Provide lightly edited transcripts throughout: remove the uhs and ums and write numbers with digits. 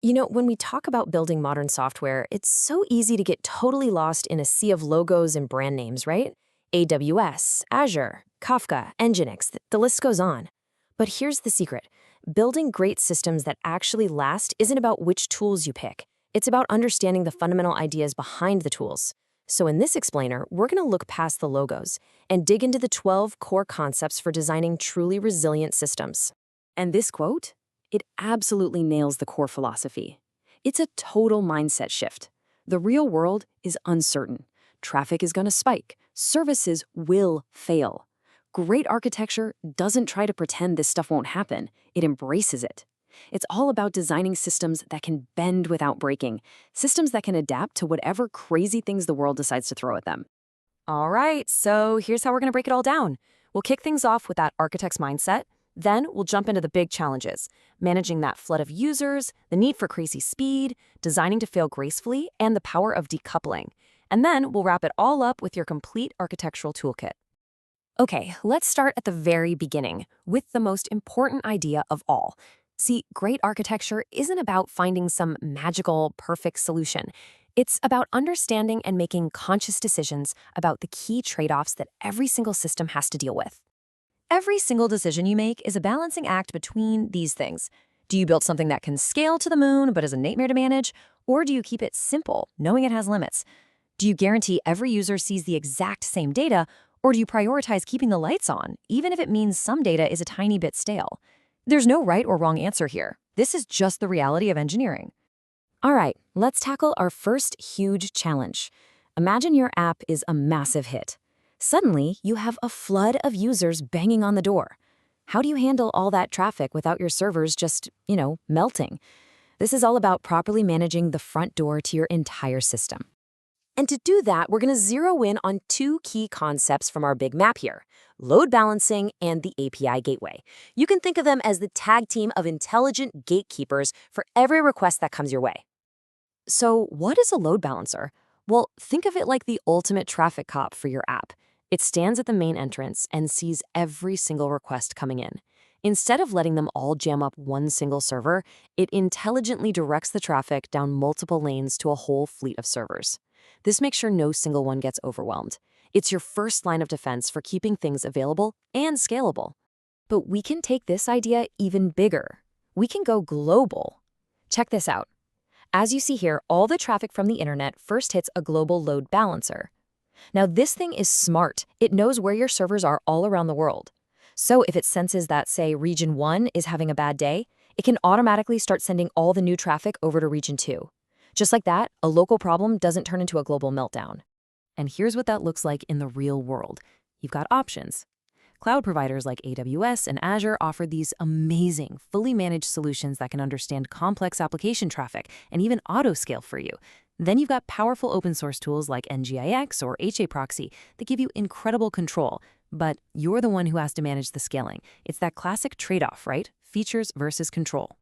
When we talk about building modern software, it's so easy to get totally lost in a sea of logos and brand names, right? AWS, Azure, Kafka, Nginx, the list goes on. But here's the secret. Building great systems that actually last isn't about which tools you pick. It's about understanding the fundamental ideas behind the tools. So in this explainer, we're going to look past the logos and dig into the 12 core concepts for designing truly resilient systems. And this quote? It absolutely nails the core philosophy. It's a total mindset shift. The real world is uncertain. Traffic is going to spike. Services will fail. Great architecture doesn't try to pretend this stuff won't happen. It embraces it. It's all about designing systems that can bend without breaking, systems that can adapt to whatever crazy things the world decides to throw at them. All right, so here's how we're going to break it all down. We'll kick things off with that architect's mindset. Then we'll jump into the big challenges, managing that flood of users, the need for crazy speed, designing to fail gracefully, and the power of decoupling. And then we'll wrap it all up with your complete architectural toolkit. Okay, let's start at the very beginning, with the most important idea of all. See, great architecture isn't about finding some magical, perfect solution. It's about understanding and making conscious decisions about the key trade-offs that every single system has to deal with. Every single decision you make is a balancing act between these things. Do you build something that can scale to the moon but is a nightmare to manage? Or do you keep it simple, knowing it has limits? Do you guarantee every user sees the exact same data? Or do you prioritize keeping the lights on, even if it means some data is a tiny bit stale? There's no right or wrong answer here. This is just the reality of engineering. All right, let's tackle our first huge challenge. Imagine your app is a massive hit. Suddenly, you have a flood of users banging on the door. How do you handle all that traffic without your servers just, melting? This is all about properly managing the front door to your entire system. And to do that, we're going to zero in on two key concepts from our big map here: load balancing and the API gateway. You can think of them as the tag team of intelligent gatekeepers for every request that comes your way. So what is a load balancer? Well, think of it like the ultimate traffic cop for your app. It stands at the main entrance and sees every single request coming in. Instead of letting them all jam up one single server, it intelligently directs the traffic down multiple lanes to a whole fleet of servers. This makes sure no single one gets overwhelmed. It's your first line of defense for keeping things available and scalable. But we can take this idea even bigger. We can go global. Check this out. As you see here, all the traffic from the internet first hits a global load balancer. Now, this thing is smart. It knows where your servers are all around the world. So if it senses that, say, Region 1 is having a bad day, it can automatically start sending all the new traffic over to Region 2. Just like that, a local problem doesn't turn into a global meltdown. And here's what that looks like in the real world. You've got options. Cloud providers like AWS and Azure offer these amazing, fully managed solutions that can understand complex application traffic and even auto-scale for you. Then you've got powerful open source tools like NGIX or HAProxy that give you incredible control, but you're the one who has to manage the scaling. It's that classic trade-off, right? Features versus control.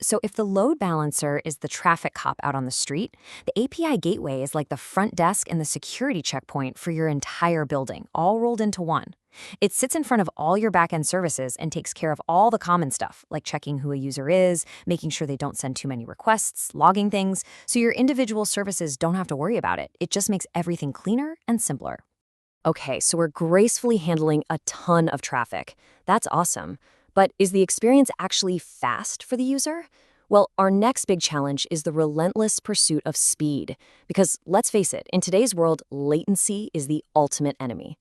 So if the load balancer is the traffic cop out on the street, the API gateway is like the front desk and the security checkpoint for your entire building, all rolled into one. It sits in front of all your backend services and takes care of all the common stuff, like checking who a user is, making sure they don't send too many requests, logging things, so your individual services don't have to worry about it. It just makes everything cleaner and simpler. Okay, so we're gracefully handling a ton of traffic. That's awesome. But is the experience actually fast for the user? Well, our next big challenge is the relentless pursuit of speed. Because let's face it, in today's world, latency is the ultimate enemy.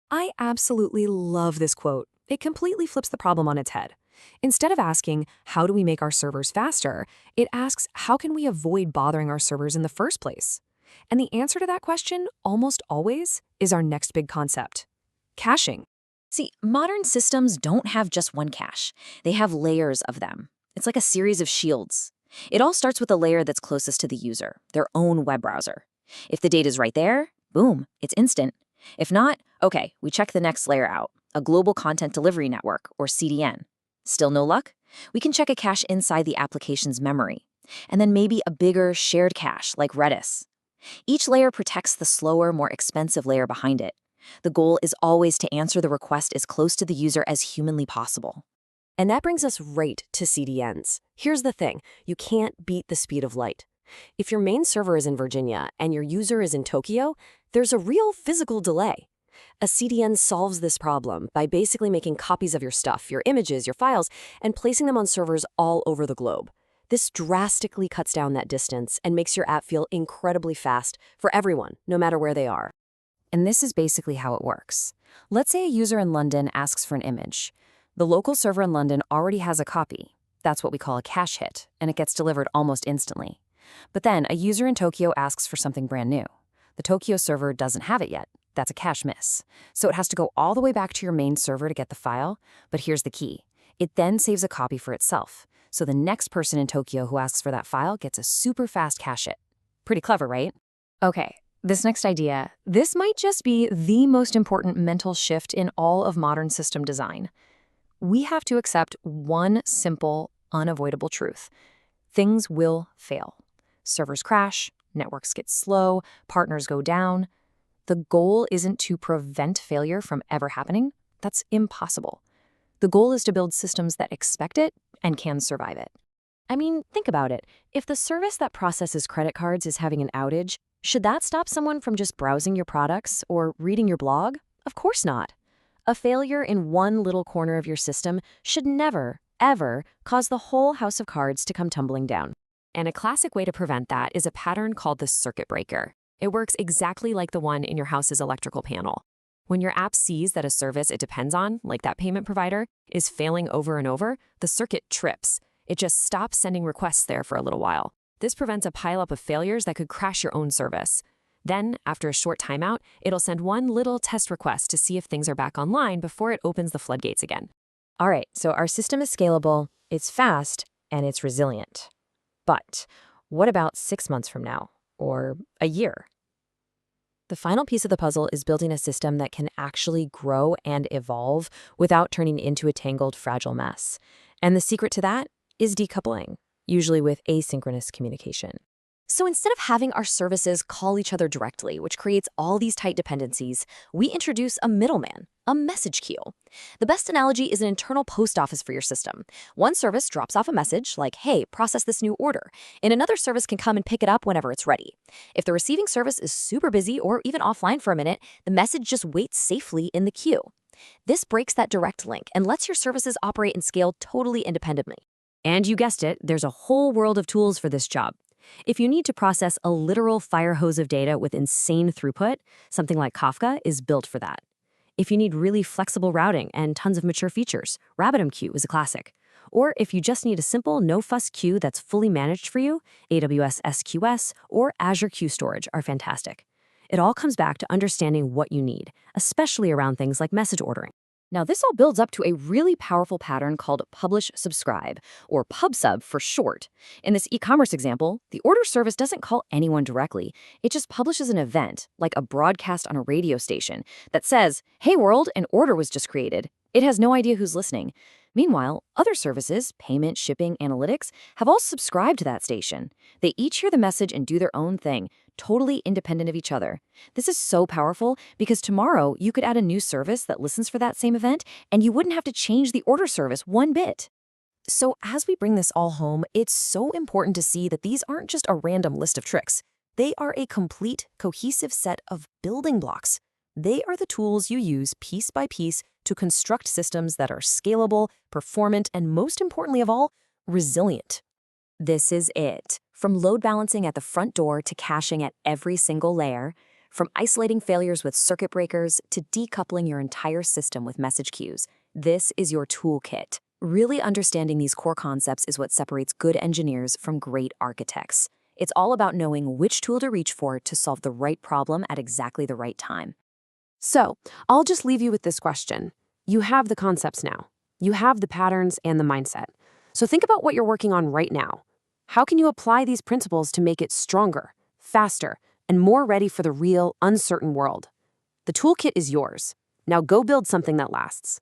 I absolutely love this quote. It completely flips the problem on its head. Instead of asking, how do we make our servers faster, it asks, how can we avoid bothering our servers in the first place? And the answer to that question, almost always, is our next big concept: caching. See, modern systems don't have just one cache. They have layers of them. It's like a series of shields. It all starts with a layer that's closest to the user, their own web browser. If the data's right there, boom, it's instant. If not, okay, we check the next layer out, a global content delivery network, or CDN. Still no luck? We can check a cache inside the application's memory, and then maybe a bigger shared cache like Redis. Each layer protects the slower, more expensive layer behind it. The goal is always to answer the request as close to the user as humanly possible. And that brings us right to CDNs. Here's the thing, you can't beat the speed of light. If your main server is in Virginia and your user is in Tokyo, there's a real physical delay. A CDN solves this problem by basically making copies of your stuff, your images, your files, and placing them on servers all over the globe. This drastically cuts down that distance and makes your app feel incredibly fast for everyone, no matter where they are. And this is basically how it works. Let's say a user in London asks for an image. The local server in London already has a copy. That's what we call a cache hit, and it gets delivered almost instantly. But then a user in Tokyo asks for something brand new. The Tokyo server doesn't have it yet. That's a cache miss. So it has to go all the way back to your main server to get the file. But here's the key. It then saves a copy for itself. So the next person in Tokyo who asks for that file gets a super fast cache hit. Pretty clever, right? Okay, this next idea, this might just be the most important mental shift in all of modern system design. We have to accept one simple, unavoidable truth. Things will fail. Servers crash, networks get slow, partners go down. The goal isn't to prevent failure from ever happening. That's impossible. The goal is to build systems that expect it and can survive it. I mean, think about it. If the service that processes credit cards is having an outage, should that stop someone from just browsing your products or reading your blog? Of course not. A failure in one little corner of your system should never, ever cause the whole house of cards to come tumbling down. And a classic way to prevent that is a pattern called the circuit breaker. It works exactly like the one in your house's electrical panel. When your app sees that a service it depends on, like that payment provider, is failing over and over, the circuit trips. It just stops sending requests there for a little while. This prevents a pileup of failures that could crash your own service. Then, after a short timeout, it'll send one little test request to see if things are back online before it opens the floodgates again. All right, so our system is scalable, it's fast, and it's resilient. But what about 6 months from now, or a year? The final piece of the puzzle is building a system that can actually grow and evolve without turning into a tangled, fragile mess. And the secret to that is decoupling, usually with asynchronous communication. So instead of having our services call each other directly, which creates all these tight dependencies, we introduce a middleman, a message queue. The best analogy is an internal post office for your system. One service drops off a message like, hey, process this new order, and another service can come and pick it up whenever it's ready. If the receiving service is super busy or even offline for a minute, the message just waits safely in the queue. This breaks that direct link and lets your services operate and scale totally independently. And you guessed it, there's a whole world of tools for this job. If you need to process a literal fire hose of data with insane throughput, something like Kafka is built for that. If you need really flexible routing and tons of mature features, RabbitMQ is a classic. Or if you just need a simple, no-fuss queue that's fully managed for you, AWS SQS or Azure Queue Storage are fantastic. It all comes back to understanding what you need, especially around things like message ordering. Now, this all builds up to a really powerful pattern called publish-subscribe, or pub/sub for short. In this e-commerce example, the order service doesn't call anyone directly. It just publishes an event, like a broadcast on a radio station, that says, hey world, an order was just created. It has no idea who's listening. Meanwhile, other services, payment, shipping, analytics, have all subscribed to that station. They each hear the message and do their own thing, totally independent of each other. This is so powerful because tomorrow you could add a new service that listens for that same event, and you wouldn't have to change the order service one bit. So as we bring this all home, it's so important to see that these aren't just a random list of tricks. They are a complete, cohesive set of building blocks. They are the tools you use piece by piece to construct systems that are scalable, performant, and most importantly of all, resilient. This is it. From load balancing at the front door to caching at every single layer, from isolating failures with circuit breakers to decoupling your entire system with message queues, this is your toolkit. Really understanding these core concepts is what separates good engineers from great architects. It's all about knowing which tool to reach for to solve the right problem at exactly the right time. So, I'll just leave you with this question. You have the concepts now. You have the patterns and the mindset. So think about what you're working on right now. How can you apply these principles to make it stronger, faster, and more ready for the real, uncertain world? The toolkit is yours. Now go build something that lasts.